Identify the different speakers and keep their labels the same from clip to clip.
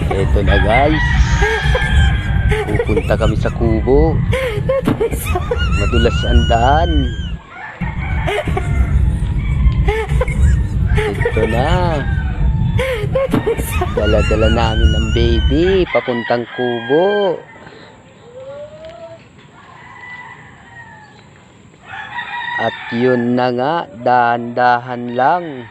Speaker 1: Eto na guys, pupunta kami sa kubo. Madulas ang daan. Ito na, dala-dala namin ng baby papuntang kubo. At yun na nga, dahan-dahan lang.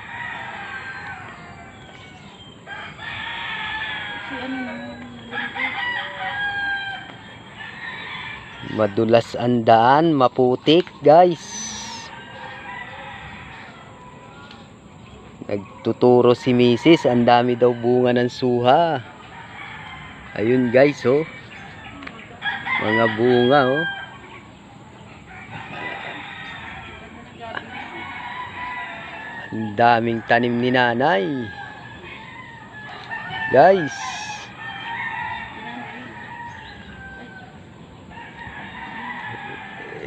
Speaker 1: Madulas ang daan, maputik guys. Nagtuturo si Mrs. Ang dami daw bunga ng suha. Ayun guys oh. Mga bunga oh. Ang daming tanim ni nanay. Guys.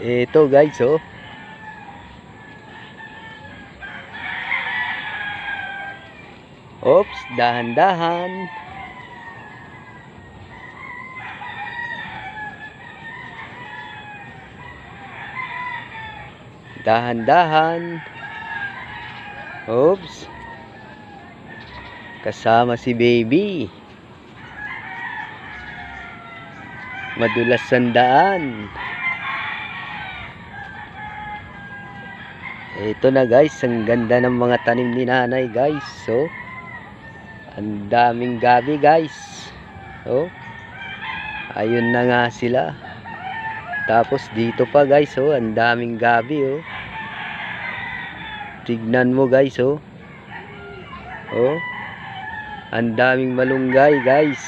Speaker 1: Ito guys oh. Oops, dahan-dahan. Dahan-dahan. Oops. Kasama si baby. Madulas ang daan. Ito na guys, ang ganda ng mga tanim ni nanay guys. So, ang daming gabi guys. Oh. Ayun na nga sila. Tapos dito pa guys, oh, ang daming gabi oh. Tignan mo guys oh. Oh. Ang daming malunggay guys.